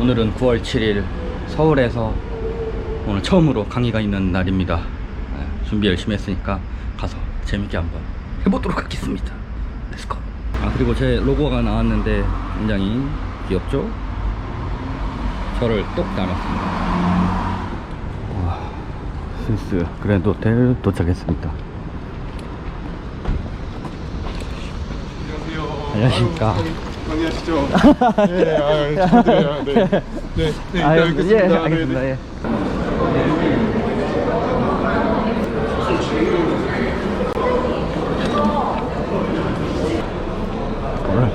오늘은 9월 7일 서울에서 오늘 처음으로 강의가 있는 날입니다. 준비 열심히 했으니까 가서 재밌게 한번 해보도록 하겠습니다. 렛츠고. 그리고 제 로고가 나왔는데 굉장히 귀엽죠? 저를 똑 닮았습니다. 와, 스위스 그랜드 호텔 도착했습니다. 안녕하십니까. 강의하시죠. 네, 축하드려요. 네, 네, 네, 알겠습니다. 예, 알겠습니다. 네.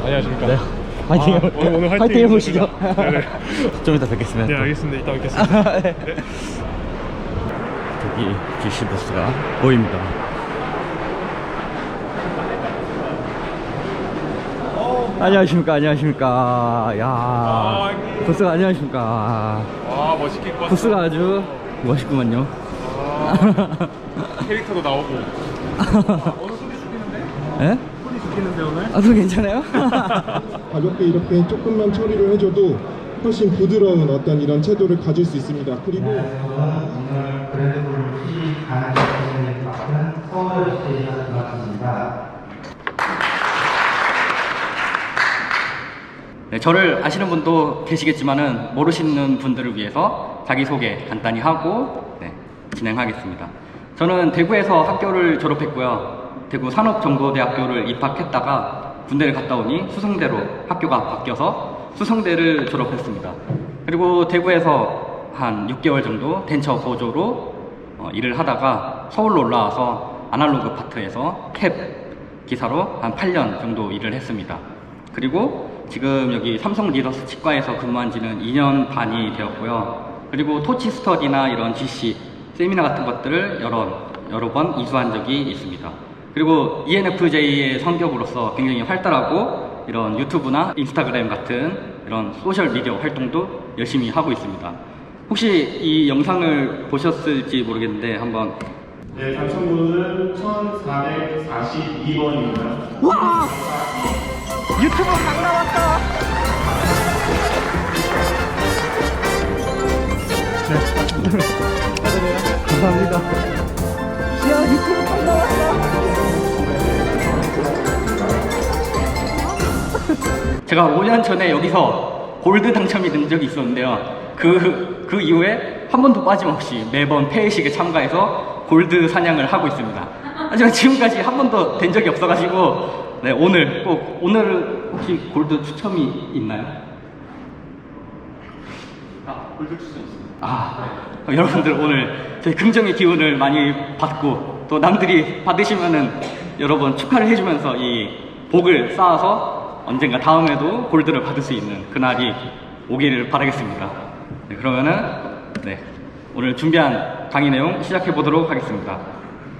안녕하십니까. 네. 화이팅. 오늘 화이팅 해보시죠. 네네. 좀 이따 뵙겠습니다. 네, 알겠습니다. 이따 뵙겠습니다. 네. 네. 저기 GC 버스가 보입니다. 안녕하십니까. 안녕하십니까. 야, 부스가 안녕하십니까. 와, 멋있게 입고 왔어. 부스가 아주 멋있구만요. 캐릭터도 나오고. 오늘 소리 죽이는데? 예? 소리 죽이는데 오늘? 소리 괜찮아요? 가볍게 이렇게 조금만 처리를 해줘도 훨씬 부드러운 어떤 이런 채도를 가질 수 있습니다. 그리고 오늘 그래도 시식 가능하시는 것은 서울 스테이션 맞습니다. 네, 저를 아시는 분도 계시겠지만은 모르시는 분들을 위해서 자기소개 간단히 하고 진행하겠습니다. 저는 대구에서 학교를 졸업했고요. 대구 산업정보대학교를 입학했다가 군대를 갔다 오니 수성대로 학교가 바뀌어서 수성대를 졸업했습니다. 그리고 대구에서 한 6개월 정도 벤처 보조로 일을 하다가 서울로 올라와서 아날로그 파트에서 캡 기사로 한 8년 정도 일을 했습니다. 그리고 지금 여기 삼성 리더스 치과에서 근무한 지는 2년 반이 되었고요. 그리고 토치 스터디나 이런 GC 세미나 같은 것들을 여러 번 이수한 적이 있습니다. 그리고 ENFJ의 성격으로서 굉장히 활달하고 이런 유튜브나 인스타그램 같은 이런 소셜 미디어 활동도 열심히 하고 있습니다. 혹시 이 영상을 보셨을지 모르겠는데 한번. 네, 당첨번호는 1442번입니다. 와! 유튜브 막 나왔다! 감사합니다. 야, 유튜브 막 나왔다! 제가 5년 전에 여기서 골드 당첨이 된 적이 있었는데요. 그 이후에 한 번도 빠짐없이 매번 폐회식에 참가해서 골드 사냥을 하고 있습니다. 하지만 지금까지 한 번도 된 적이 없어가지고 오늘 혹시 골드 추첨이 있나요? 골드 추천 있습니다. 여러분들 오늘 저희 긍정의 기운을 많이 받고 또 남들이 받으시면은 여러 번 축하를 해주면서 이 복을 쌓아서 언젠가 다음에도 골드를 받을 수 있는 그날이 오기를 바라겠습니다. 네, 그러면은 오늘 준비한 강의 내용 시작해 보도록 하겠습니다.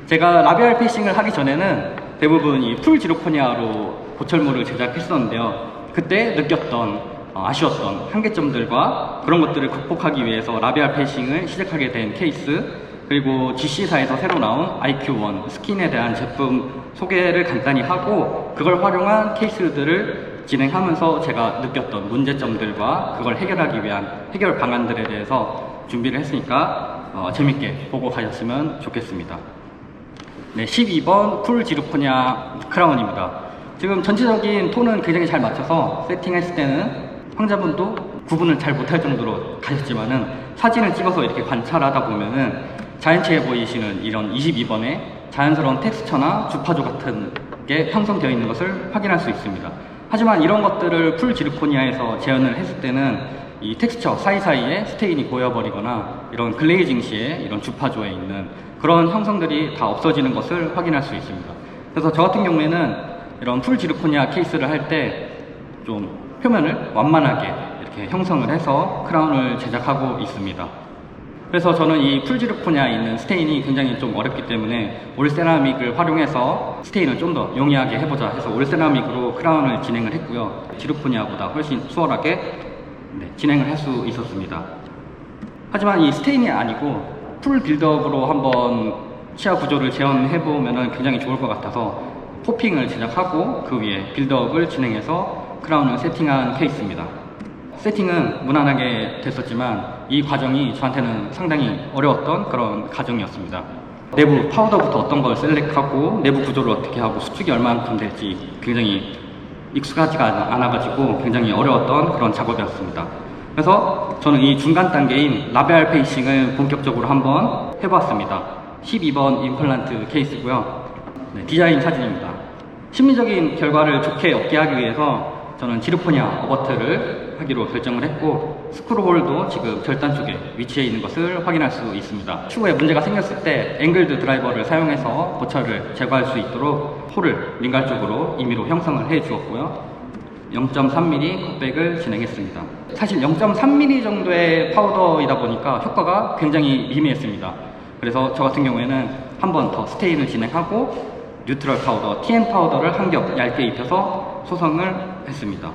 제가 라비알 패싱을 하기 전에는 대부분 이 풀 지르코니아로 보철물을 제작했었는데요. 그때 느꼈던 아쉬웠던 한계점들과 그런 것들을 극복하기 위해서 라비알 패싱을 시작하게 된 케이스, 그리고 GC사에서 새로 나온 IQ1 스킨에 대한 제품 소개를 간단히 하고 그걸 활용한 케이스들을 진행하면서 제가 느꼈던 문제점들과 그걸 해결하기 위한 해결 방안들에 대해서 준비를 했으니까 재밌게 보고 가셨으면 좋겠습니다. 네, 12번 풀 지르코니아 크라운입니다. 지금 전체적인 톤은 굉장히 잘 맞춰서 세팅했을 때는 환자분도 구분을 잘 못할 정도로 가셨지만은 사진을 찍어서 이렇게 관찰하다 보면은 자연치해 보이시는 이런 22번에 자연스러운 텍스처나 주파조 같은 게 형성되어 있는 것을 확인할 수 있습니다. 하지만 이런 것들을 풀 지르코니아에서 재현을 했을 때는 이 텍스처 사이사이에 스테인이 고여버리거나 이런 글레이징 시에 이런 주파조에 있는 그런 형성들이 다 없어지는 것을 확인할 수 있습니다. 그래서 저 같은 경우에는 이런 풀 지르코니아 케이스를 할 때 좀 표면을 완만하게 이렇게 형성을 해서 크라운을 제작하고 있습니다. 그래서 저는 이 풀 지르코니아에 있는 스테인이 굉장히 좀 어렵기 때문에 올 세라믹을 활용해서 스테인을 좀 더 용이하게 해보자 해서 올 세라믹으로 크라운을 진행을 했고요. 지르코니아보다 훨씬 수월하게 진행을 할 수 있었습니다. 하지만 이 스테인이 아니고 풀 빌드업으로 한번 치아 구조를 재현해보면 굉장히 좋을 것 같아서 포핑을 제작하고 그 위에 빌드업을 진행해서 크라운을 세팅한 케이스입니다. 세팅은 무난하게 됐었지만 이 과정이 저한테는 상당히 어려웠던 그런 과정이었습니다. 내부 파우더부터 어떤 걸 셀렉하고 내부 구조를 어떻게 하고 수축이 얼마만큼 될지 굉장히 익숙하지가 않아가지고 굉장히 어려웠던 그런 작업이었습니다. 그래서 저는 이 중간 단계인 라베알 페이싱을 본격적으로 한번 해보았습니다. 12번 임플란트 케이스고요. 네, 디자인 사진입니다. 심리적인 결과를 좋게 얻게 하기 위해서 저는 지르코니아 어버트를 하기로 결정을 했고, 스크롤홀도 지금 절단 쪽에 위치해 있는 것을 확인할 수 있습니다. 추후에 문제가 생겼을 때 앵글드 드라이버를 사용해서 보철을 제거할 수 있도록 홀을 링갈 쪽으로 임의로 형성을 해 주었고요. 0.3mm 컷백을 진행했습니다. 사실 0.3mm 정도의 파우더이다 보니까 효과가 굉장히 미미했습니다. 그래서 저 같은 경우에는 한 번 더 스테인을 진행하고 뉴트럴 파우더, TN 파우더를 한 겹 얇게 입혀서 소성을 했습니다.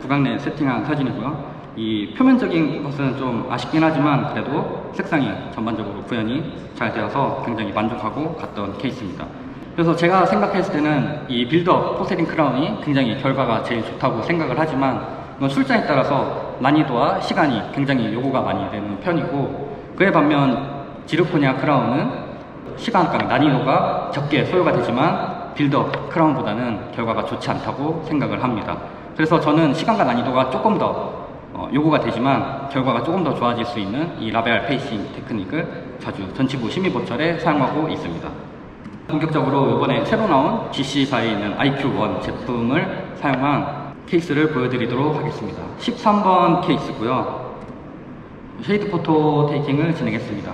구강내 세팅한 사진이고요. 이 표면적인 것은 좀 아쉽긴 하지만 그래도 색상이 전반적으로 구현이 잘 되어서 굉장히 만족하고 갔던 케이스입니다. 그래서 제가 생각했을 때는 이 빌드업 포세린 크라운이 굉장히 결과가 제일 좋다고 생각을 하지만 이건 술자에 따라서 난이도와 시간이 굉장히 요구가 많이 되는 편이고, 그에 반면 지르코니아 크라운은 시간과 난이도가 적게 소요가 되지만 빌드업 크라운보다는 결과가 좋지 않다고 생각을 합니다. 그래서 저는 시간과 난이도가 조금 더 요구가 되지만 결과가 조금 더 좋아질 수 있는 이 라베알 페이싱 테크닉을 자주 전치부 심의보철에 사용하고 있습니다. 본격적으로 이번에 새로 나온 GC4에 있는 IQ1 제품을 사용한 케이스를 보여드리도록 하겠습니다. 13번 케이스고요. 쉐이드 포토 테이킹을 진행했습니다.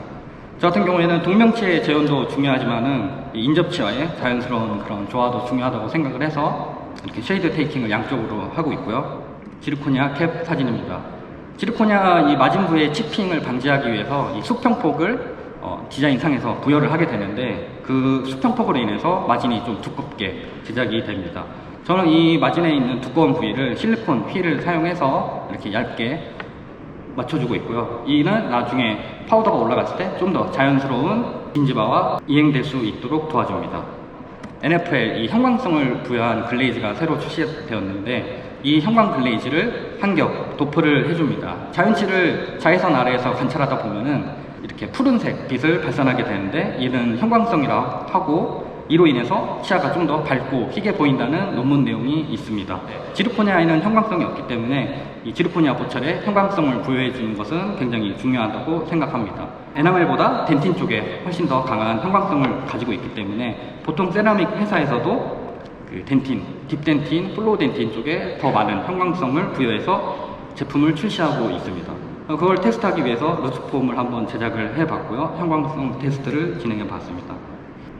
저 같은 경우에는 동명치의 재현도 중요하지만은 인접치와의 자연스러운 그런 조화도 중요하다고 생각을 해서 이렇게 쉐이드 테이킹을 양쪽으로 하고 있고요. 지르코니아 캡 사진입니다. 지르코니아 이 마진부의 치핑을 방지하기 위해서 이 수평폭을 디자인상에서 부여를 하게 되는데, 그 수평폭으로 인해서 마진이 좀 두껍게 제작이 됩니다. 저는 이 마진에 있는 두꺼운 부위를 실리콘 휠을 사용해서 이렇게 얇게 맞춰주고 있고요. 이는 나중에 파우더가 올라갔을 때 좀 더 자연스러운 빈지바와 이행될 수 있도록 도와줍니다. NFL 이 형광성을 부여한 글레이즈가 새로 출시되었는데, 이 형광 글레이즈를 한 겹 도프를 해줍니다. 자연치를 자외선 아래에서 관찰하다 보면은 이렇게 푸른색 빛을 발산하게 되는데, 이는 형광성이라 하고 이로 인해서 치아가 좀 더 밝고 희게 보인다는 논문 내용이 있습니다. 지르코니아에는 형광성이 없기 때문에 이 지르코니아 보철에 형광성을 부여해 주는 것은 굉장히 중요하다고 생각합니다. 에나멜보다 덴틴 쪽에 훨씬 더 강한 형광성을 가지고 있기 때문에 보통 세라믹 회사에서도 그 덴틴, 딥덴틴, 플로우덴틴 쪽에 더 많은 형광성을 부여해서 제품을 출시하고 있습니다. 그걸 테스트하기 위해서 루스폼을 한번 제작을 해봤고요. 형광성 테스트를 진행해 봤습니다.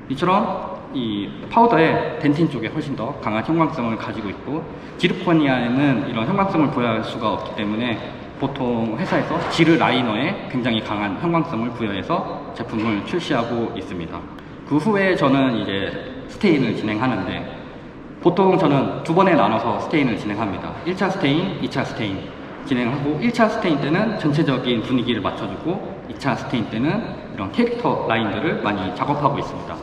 이처럼 이 파우더의 덴틴 쪽에 훨씬 더 강한 형광성을 가지고 있고, 지르코니아에는 이런 형광성을 부여할 수가 없기 때문에 보통 회사에서 지르 라이너에 굉장히 강한 형광성을 부여해서 제품을 출시하고 있습니다. 그 후에 저는 이제 스테인을 진행하는데, 보통 저는 두 번에 나눠서 스테인을 진행합니다. 1차 스테인, 2차 스테인 진행하고, 1차 스테인 때는 전체적인 분위기를 맞춰주고 2차 스테인 때는 이런 캐릭터 라인들을 많이 작업하고 있습니다.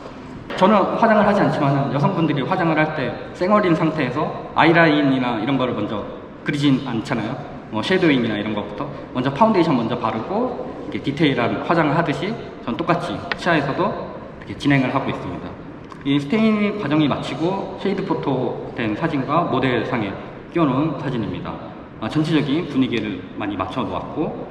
저는 화장을 하지 않지만 여성분들이 화장을 할 때 쌩얼인 상태에서 아이라인이나 이런 거를 먼저 그리진 않잖아요. 섀도잉이나 이런 것부터 먼저 파운데이션 먼저 바르고 이렇게 디테일한 화장을 하듯이 전 똑같이 치아에서도 이렇게 진행을 하고 있습니다. 이 스테인 과정이 마치고 쉐이드 포토 된 사진과 모델상에 끼워놓은 사진입니다. 전체적인 분위기를 많이 맞춰 놓았고,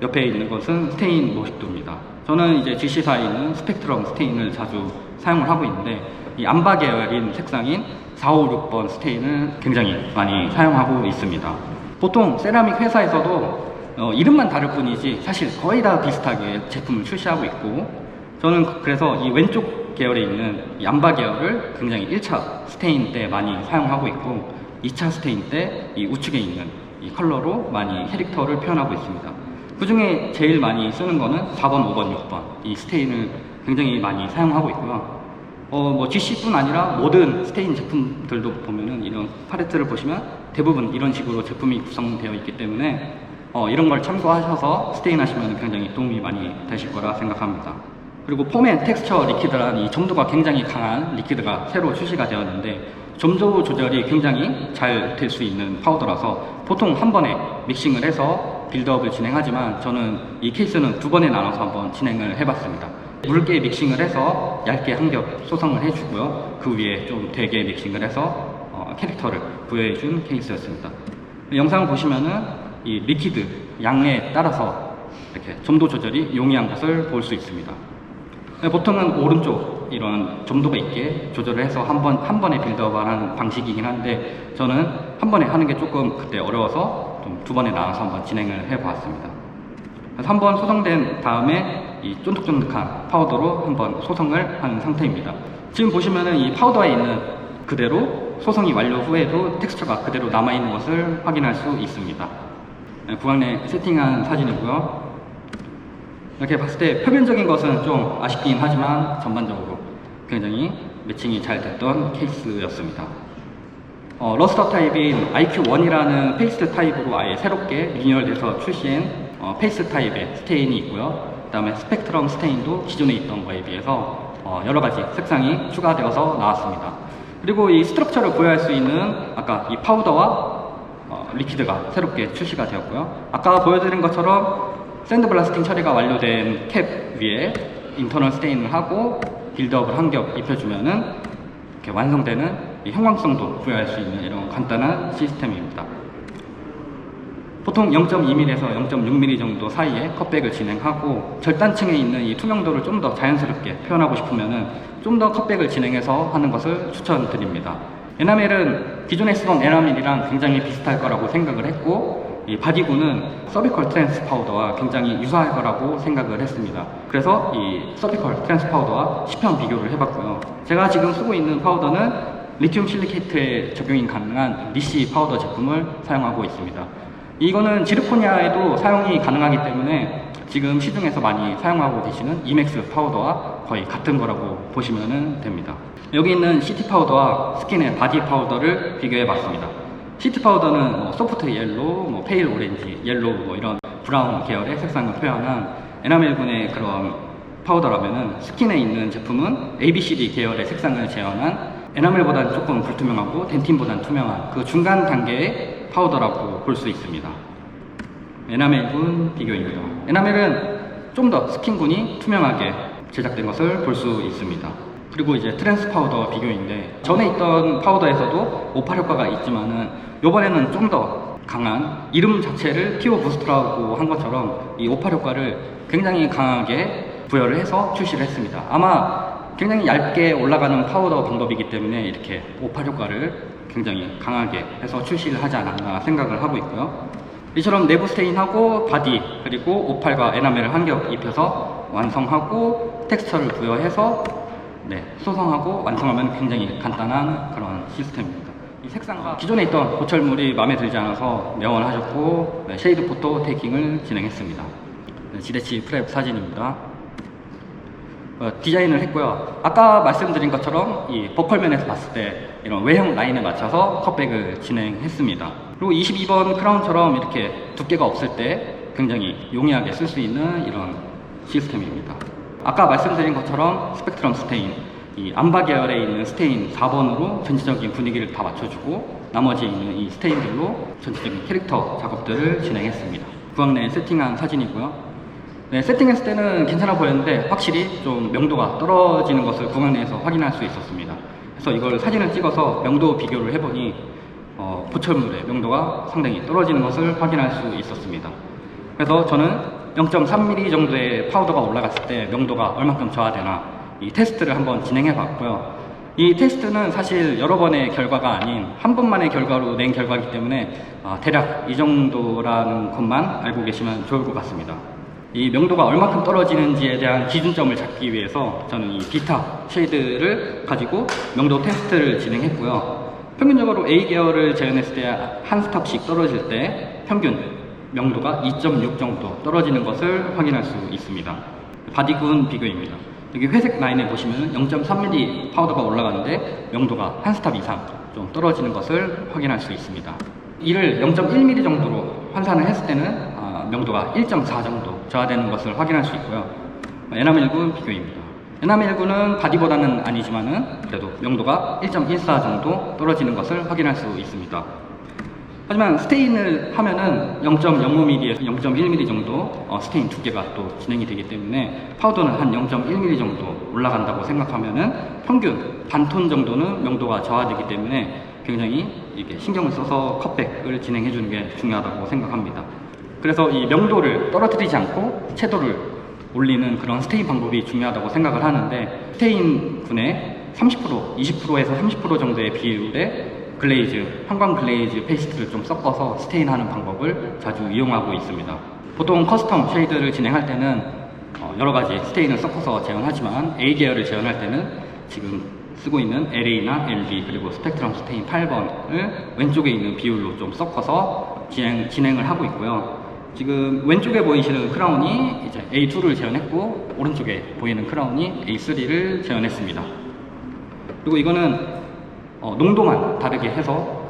옆에 있는 것은 스테인 모식도입니다. 저는 이제 GC4에 있는 스펙트럼 스테인을 자주 사용을 하고 있는데, 이 암바 계열인 색상인 4, 5, 6번 스테인을 굉장히 많이 사용하고 있습니다. 보통 세라믹 회사에서도 이름만 다를 뿐이지 사실 거의 다 비슷하게 제품을 출시하고 있고, 저는 그래서 이 왼쪽 계열에 있는 이 암바 계열을 굉장히 1차 스테인 때 많이 사용하고 있고, 2차 스테인 때 이 우측에 있는 이 컬러로 많이 캐릭터를 표현하고 있습니다. 그 중에 제일 많이 쓰는 거는 4번, 5번, 6번 이 스테인을 굉장히 많이 사용하고 있고요. GC뿐 아니라 모든 스테인 제품들도 보면은 이런 팔레트를 보시면 대부분 이런 식으로 제품이 구성되어 있기 때문에 이런 걸 참고하셔서 스테인 하시면 굉장히 도움이 많이 되실 거라 생각합니다. 그리고 폼 앤 텍스처 리퀴드라는 이 점도가 굉장히 강한 리퀴드가 새로 출시가 되었는데 점도 조절이 굉장히 잘 될 수 있는 파우더라서 보통 한 번에 믹싱을 해서 빌드업을 진행하지만 저는 이 케이스는 두 번에 나눠서 한번 진행을 해봤습니다. 묽게 믹싱을 해서 얇게 한 겹 소성을 해주고요. 그 위에 좀 되게 믹싱을 해서 캐릭터를 부여해준 케이스였습니다. 영상을 보시면은 이 리퀴드 양에 따라서 이렇게 점도 조절이 용이한 것을 볼 수 있습니다. 보통은 오른쪽 이런 점도가 있게 조절을 해서 한 번에 빌드업을 하는 방식이긴 한데 저는 한 번에 하는 게 조금 그때 어려워서 좀 두 번에 나눠서 한번 진행을 해 보았습니다. 그래서 한 번 소성된 다음에 이 쫀득쫀득한 파우더로 한번 소성을 한 상태입니다. 지금 보시면은 이 파우더에 있는 그대로 소성이 완료 후에도 텍스처가 그대로 남아있는 것을 확인할 수 있습니다. 구강내 세팅한 사진이고요. 이렇게 봤을 때 표면적인 것은 좀 아쉽긴 하지만 전반적으로 굉장히 매칭이 잘 됐던 케이스였습니다. 러스터 타입인 IQ1이라는 페이스트 타입으로 아예 새롭게 리뉴얼돼서 출시한 페이스트 타입의 스테인이 있고요. 그 다음에 스펙트럼 스테인도 기존에 있던 거에 비해서 여러가지 색상이 추가되어서 나왔습니다. 그리고 이 스트럭처를 부여할 수 있는 아까 이 파우더와 리퀴드가 새롭게 출시가 되었고요. 아까 보여드린 것처럼 샌드블라스팅 처리가 완료된 캡 위에 인터널 스테인을 하고 빌드업을 한 겹 입혀주면은 이렇게 완성되는 이 형광성도 부여할 수 있는 이런 간단한 시스템입니다. 보통 0.2mm에서 0.6mm 정도 사이에 컷백을 진행하고 절단층에 있는 이 투명도를 좀 더 자연스럽게 표현하고 싶으면은 좀 더 컷백을 진행해서 하는 것을 추천드립니다. 에나멜은 기존에 쓰던 에나멜이랑 굉장히 비슷할 거라고 생각을 했고 이 바디구는 서비컬 트랜스 파우더와 굉장히 유사할 거라고 생각을 했습니다. 그래서 이 서비컬 트랜스 파우더와 시편 비교를 해봤고요. 제가 지금 쓰고 있는 파우더는 리튬 실리케이트에 적용이 가능한 리시 파우더 제품을 사용하고 있습니다. 이거는 지르코니아에도 사용이 가능하기 때문에 지금 시중에서 많이 사용하고 계시는 이맥스 파우더와 거의 같은 거라고 보시면 됩니다. 여기 있는 시티 파우더와 스킨의 바디 파우더를 비교해 봤습니다. 시티 파우더는 소프트 옐로우, 페일 오렌지, 옐로우 이런 브라운 계열의 색상을 표현한 에나멜군의 그런 파우더라면은 스킨에 있는 제품은 ABCD 계열의 색상을 재현한 에나멜보다는 조금 불투명하고 덴틴보다는 투명한 그 중간 단계의 파우더라고 볼 수 있습니다. 에나멜군 비교입니다. 에나멜은 좀 더 스킨군이 투명하게 제작된 것을 볼 수 있습니다. 그리고 이제 트랜스 파우더 비교인데 전에 있던 파우더에서도 오팔 효과가 있지만은 요번에는 좀 더 강한 이름 자체를 피오 부스트라고 한 것처럼 이 오팔 효과를 굉장히 강하게 부여를 해서 출시를 했습니다. 아마 굉장히 얇게 올라가는 파우더 방법이기 때문에 이렇게 오팔 효과를 굉장히 강하게 해서 출시를 하지 않았나 생각을 하고 있고요. 이처럼 내부 스테인하고 바디 그리고 오팔과 에나멜을 한 겹 입혀서 완성하고 텍스처를 부여해서 소성하고 완성하면 굉장히 간단한 그런 시스템입니다. 이 색상과 기존에 있던 고철물이 마음에 들지 않아서 명언하셨고 쉐이드 포토 테이킹을 진행했습니다. 지대치 프랩 사진입니다. 디자인을 했고요. 아까 말씀드린 것처럼 이 보컬면에서 봤을 때 이런 외형 라인에 맞춰서 컷백을 진행했습니다. 그리고 22번 크라운처럼 이렇게 두께가 없을 때 굉장히 용이하게 쓸 수 있는 이런 시스템입니다. 아까 말씀드린 것처럼 스펙트럼 스테인, 이 암바 계열에 있는 스테인 4번으로 전체적인 분위기를 다 맞춰주고 나머지 있는 이 스테인들로 전체적인 캐릭터 작업들을 진행했습니다. 구강내에 세팅한 사진이고요. 세팅했을 때는 괜찮아 보였는데 확실히 좀 명도가 떨어지는 것을 구강 내에서 확인할 수 있었습니다. 그래서 이걸 사진을 찍어서 명도 비교를 해보니 보철물의 명도가 상당히 떨어지는 것을 확인할 수 있었습니다. 그래서 저는 0.3mm 정도의 파우더가 올라갔을 때 명도가 얼마큼 저하되나 이 테스트를 한번 진행해 봤고요. 이 테스트는 사실 여러 번의 결과가 아닌 한 번만의 결과로 낸 결과이기 때문에 대략 이 정도라는 것만 알고 계시면 좋을 것 같습니다. 이 명도가 얼마큼 떨어지는지에 대한 기준점을 잡기 위해서 저는 이 비타 쉐이드를 가지고 명도 테스트를 진행했고요. 평균적으로 A 계열을 재현했을 때 한 스탑씩 떨어질 때 평균 명도가 2.6 정도 떨어지는 것을 확인할 수 있습니다. 바디군 비교입니다. 여기 회색 라인에 보시면 0.3mm 파우더가 올라가는데 명도가 한 스탑 이상 좀 떨어지는 것을 확인할 수 있습니다. 이를 0.1mm 정도로 환산을 했을 때는 명도가 1.4 정도 저하되는 것을 확인할 수 있고요. 에나멜9 비교입니다. 에나멜9는 바디보다는 아니지만은 그래도 명도가 1.14 정도 떨어지는 것을 확인할 수 있습니다. 하지만 스테인을 하면은 0.05mm에서 0.1mm 정도 스테인 두께가 또 진행이 되기 때문에 파우더는 한 0.1mm 정도 올라간다고 생각하면은 평균 반톤 정도는 명도가 저하되기 때문에 굉장히 이게 신경을 써서 컷백을 진행해 주는 게 중요하다고 생각합니다. 그래서 이 명도를 떨어뜨리지 않고 채도를 올리는 그런 스테인 방법이 중요하다고 생각을 하는데, 스테인군의 30%, 20%에서 30% 정도의 비율의 글레이즈, 형광 글레이즈 페이스트를 좀 섞어서 스테인하는 방법을 자주 이용하고 있습니다. 보통 커스텀 쉐이드를 진행할 때는 여러가지 스테인을 섞어서 재현하지만 A계열을 재현할 때는 지금 쓰고 있는 LA나 LB 그리고 스펙트럼 스테인 8번을 왼쪽에 있는 비율로 좀 섞어서 진행을 하고 있고요. 지금 왼쪽에 보이시는 크라운이 이제 A2를 재현했고, 오른쪽에 보이는 크라운이 A3를 재현했습니다. 그리고 이거는 농도만 다르게 해서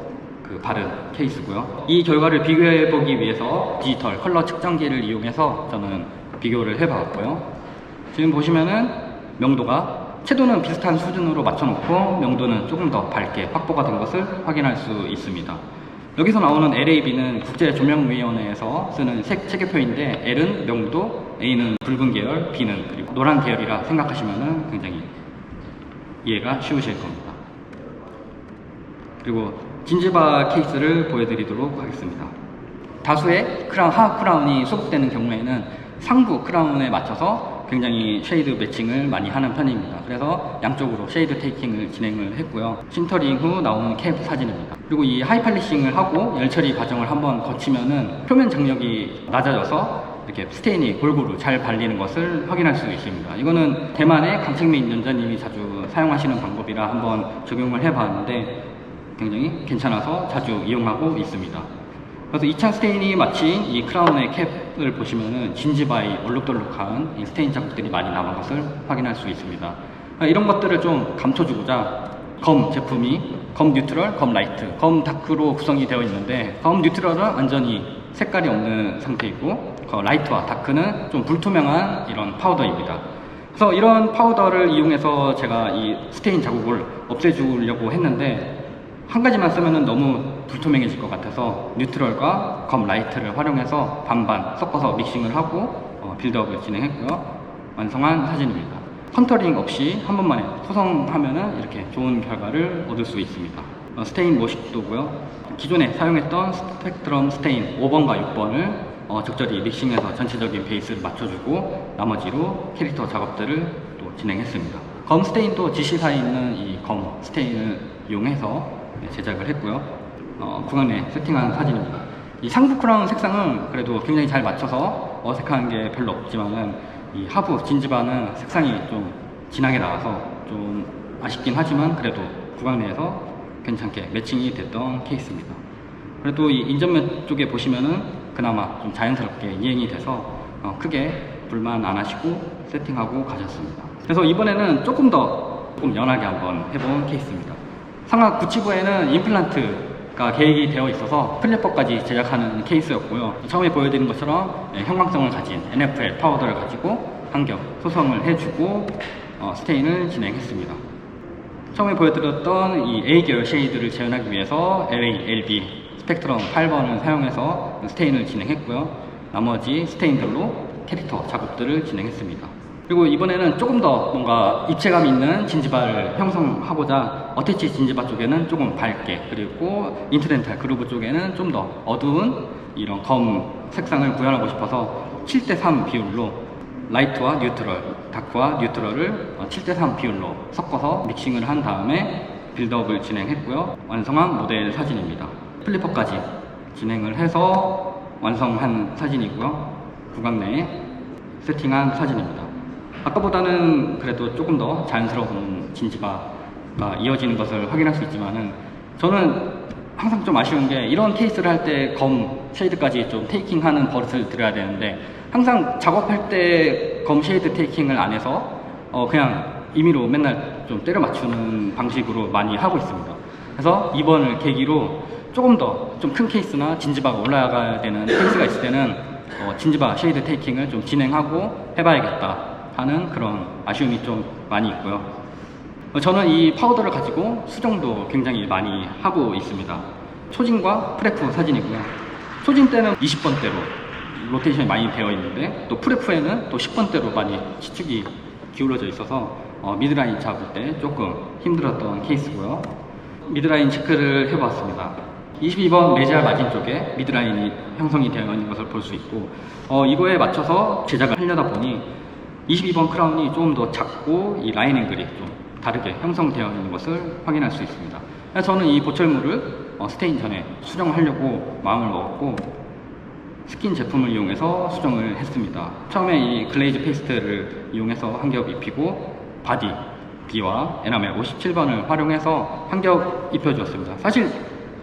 바른 케이스고요. 이 결과를 비교해 보기 위해서 디지털 컬러 측정기를 이용해서 저는 비교를 해 봤고요. 지금 보시면은 명도가 채도는 비슷한 수준으로 맞춰놓고 명도는 조금 더 밝게 확보가 된 것을 확인할 수 있습니다. 여기서 나오는 LAB는 국제조명위원회에서 쓰는 체계표인데, L은 명도, A는 붉은 계열, B는 그리고 노란 계열이라 생각하시면 굉장히 이해가 쉬우실 겁니다. 그리고 진지바 케이스를 보여드리도록 하겠습니다. 다수의 하프 크라운이 수복되는 경우에는 상부 크라운에 맞춰서 굉장히 쉐이드 매칭을 많이 하는 편입니다. 그래서 양쪽으로 쉐이드 테이킹을 진행을 했고요. 신터링 후 나오는 캡 사진입니다. 그리고 이 하이팔리싱을 하고 열처리 과정을 한번 거치면은 표면 장력이 낮아져서 이렇게 스테인이 골고루 잘 발리는 것을 확인할 수 있습니다. 이거는 대만의 강책민 연자님이 자주 사용하시는 방법이라 한번 적용을 해봤는데 굉장히 괜찮아서 자주 이용하고 있습니다. 그래서 2차 스테인이 마친 이 크라운의 캡을 보시면은 진지바의 얼룩덜룩한 이 스테인 자국들이 많이 남은 것을 확인할 수 있습니다. 이런 것들을 좀 감춰주고자 검 제품이 검 뉴트럴, 검 라이트, 검 다크로 구성이 되어 있는데, 검 뉴트럴은 완전히 색깔이 없는 상태이고 라이트와 다크는 좀 불투명한 이런 파우더입니다. 그래서 이런 파우더를 이용해서 제가 이 스테인 자국을 없애주려고 했는데, 한 가지만 쓰면 너무 불투명해질 것 같아서 뉴트럴과 검 라이트를 활용해서 반반 섞어서 믹싱을 하고 빌드업을 진행했고요. 완성한 사진입니다. 컨터링 없이 한 번만에 소성하면 이렇게 좋은 결과를 얻을 수 있습니다. 스테인 모식도고요. 기존에 사용했던 스펙트럼 스테인 5번과 6번을 적절히 믹싱해서 전체적인 베이스를 맞춰주고 나머지로 캐릭터 작업들을 또 진행했습니다. 검 스테인도 GC사에 있는 이 검 스테인을 이용해서 제작을 했고요. 구강내 세팅한 사진입니다. 이 상부 크라운 색상은 그래도 굉장히 잘 맞춰서 어색한 게 별로 없지만은 이 하부 진지바는 색상이 좀 진하게 나와서 좀 아쉽긴 하지만 그래도 구강내에서 괜찮게 매칭이 됐던 케이스입니다. 그래도 이 인전면 쪽에 보시면은 그나마 좀 자연스럽게 이행이 돼서 크게 불만 안 하시고 세팅하고 가셨습니다. 그래서 이번에는 조금 연하게 한번 해본 케이스입니다. 상하 구치부에는 임플란트가 계획이 되어 있어서 플랫법까지 제작하는 케이스였고요. 처음에 보여드린 것처럼 형광성을 가진 NFL 파우더를 가지고 한 겹 소성을 해주고 스테인을 진행했습니다. 처음에 보여드렸던 이 A계열 쉐이드를 재현하기 위해서 LA, LB 스펙트럼 8번을 사용해서 스테인을 진행했고요. 나머지 스테인들로 캐릭터 작업들을 진행했습니다. 그리고 이번에는 조금 더 뭔가 입체감 있는 진지바를 형성하고자 어태치 진지바 쪽에는 조금 밝게, 그리고 인트덴탈 그루브 쪽에는 좀 더 어두운 이런 검 색상을 구현하고 싶어서 7:3 비율로 라이트와 뉴트럴, 다크와 뉴트럴을 7:3 비율로 섞어서 믹싱을 한 다음에 빌드업을 진행했고요. 완성한 모델 사진입니다. 플리퍼까지 진행을 해서 완성한 사진이고요. 구강 내에 세팅한 사진입니다. 아까보다는 그래도 조금 더 자연스러운 진지바가 이어지는 것을 확인할 수 있지만은, 저는 항상 좀 아쉬운 게 이런 케이스를 할 때 검 쉐이드까지 좀 테이킹하는 버릇을 들여야 되는데, 항상 작업할 때 검 쉐이드 테이킹을 안 해서 그냥 임의로 맨날 좀 때려 맞추는 방식으로 많이 하고 있습니다. 그래서 이번을 계기로 조금 더 좀 큰 케이스나 진지바가 올라가야 되는 케이스가 있을 때는 진지바 쉐이드 테이킹을 좀 진행하고 해봐야겠다 하는 그런 아쉬움이 좀 많이 있고요. 저는 이 파우더를 가지고 수정도 굉장히 많이 하고 있습니다. 초진과 프레프 사진이고요. 초진 때는 20번대로 로테이션이 많이 되어 있는데, 또 프레프에는 또 10번대로 많이 치축이 기울어져 있어서 미드라인 잡을 때 조금 힘들었던 케이스고요. 미드라인 체크를 해보았습니다. 22번 레지알 마진 쪽에 미드라인이 형성이 되어 있는 것을 볼 수 있고, 이거에 맞춰서 제작을 하려다 보니 22번 크라운이 조금 더 작고 이 라인 앵글이 좀 다르게 형성되어 있는 것을 확인할 수 있습니다. 그래서 저는 이 보철물을 스테인 전에 수정을 하려고 마음을 먹었고, 스킨 제품을 이용해서 수정을 했습니다. 처음에 이 글레이즈 페이스트를 이용해서 한 겹 입히고, 바디 B와 에나멜 57번을 활용해서 한 겹 입혀주었습니다. 사실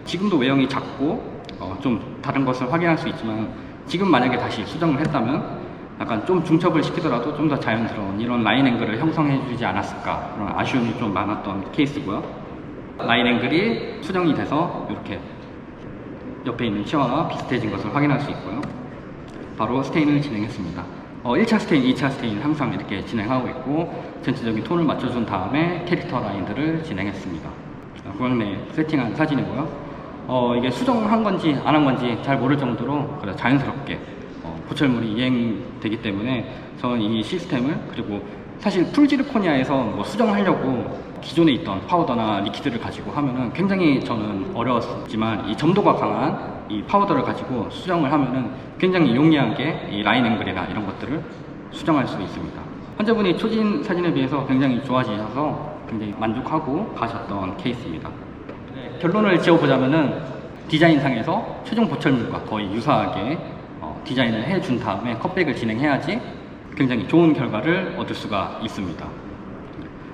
지금도 외형이 작고 좀 다른 것을 확인할 수 있지만, 지금 만약에 다시 수정을 했다면 약간 좀 중첩을 시키더라도 좀 더 자연스러운 이런 라인 앵글을 형성해 주지 않았을까, 그런 아쉬움이 좀 많았던 케이스고요. 라인 앵글이 수정이 돼서 이렇게 옆에 있는 치와와 비슷해진 것을 확인할 수 있고요. 바로 스테인을 진행했습니다. 1차 스테인, 2차 스테인 항상 이렇게 진행하고 있고, 전체적인 톤을 맞춰준 다음에 캐릭터 라인들을 진행했습니다. 구강내 세팅한 사진이고요. 이게 수정한 건지 안 한 건지 잘 모를 정도로 그래 자연스럽게 보철물이 이행되기 때문에 저는 이 시스템을, 그리고 사실 풀지르코니아에서 뭐 수정하려고 기존에 있던 파우더나 리퀴드를 가지고 하면은 굉장히 저는 어려웠지만, 이 점도가 강한 이 파우더를 가지고 수정을 하면은 굉장히 용이하게 이 라인 앵글이나 이런 것들을 수정할 수 있습니다. 환자분이 초진 사진에 비해서 굉장히 좋아지셔서 굉장히 만족하고 가셨던 케이스입니다. 결론을 지어보자면은 디자인상에서 최종 보철물과 거의 유사하게 디자인을 해준 다음에 컷백을 진행해야지 굉장히 좋은 결과를 얻을 수가 있습니다.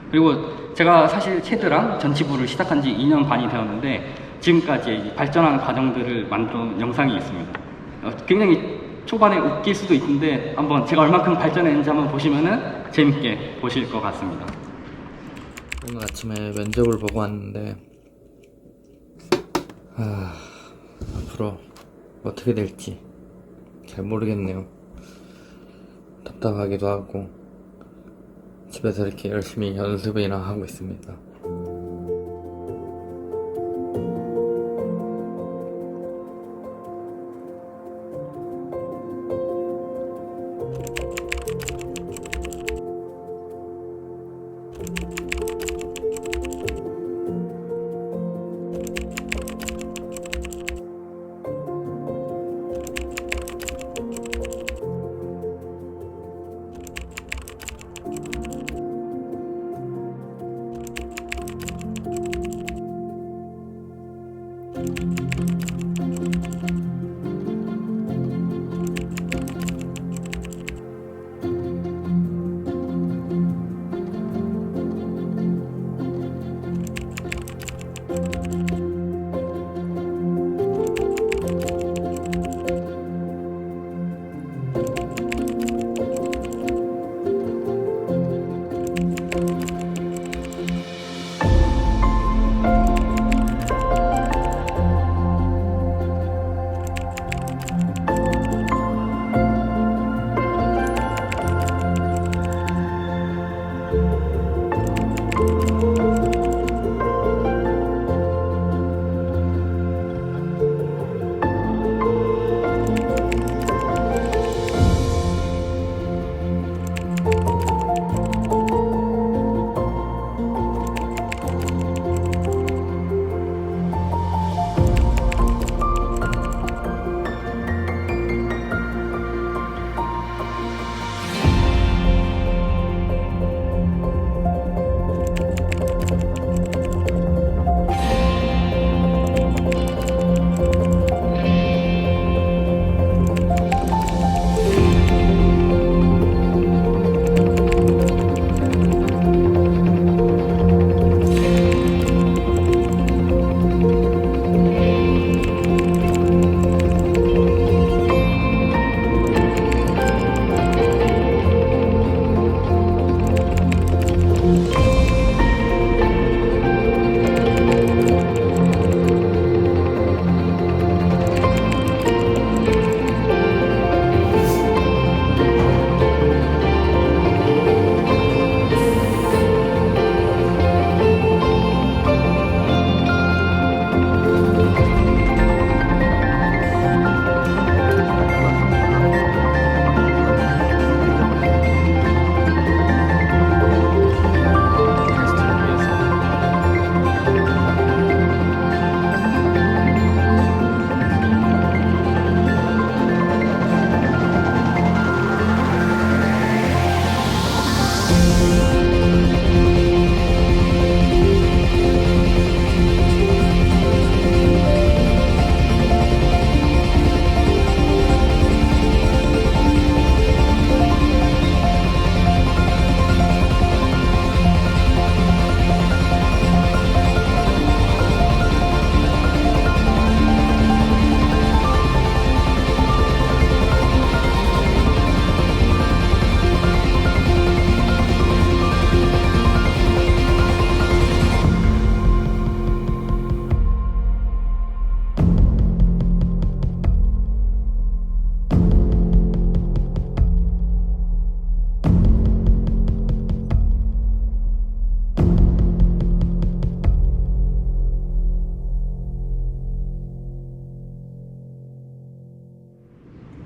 그리고 제가 사실 체드랑 전치부를 시작한 지 2년 반이 되었는데, 지금까지 발전하는 과정들을 만든 영상이 있습니다. 굉장히 초반에 웃길 수도 있는데 한번 제가 얼마큼 발전했는지 한번 보시면은 재밌게 보실 것 같습니다. 오늘 아침에 면접을 보고 왔는데 앞으로 어떻게 될지 잘 모르겠네요. 답답하기도 하고 집에서 이렇게 열심히 연습이나 하고 있습니다.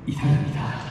이상입니다.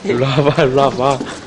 일로 와봐, 일로 와봐.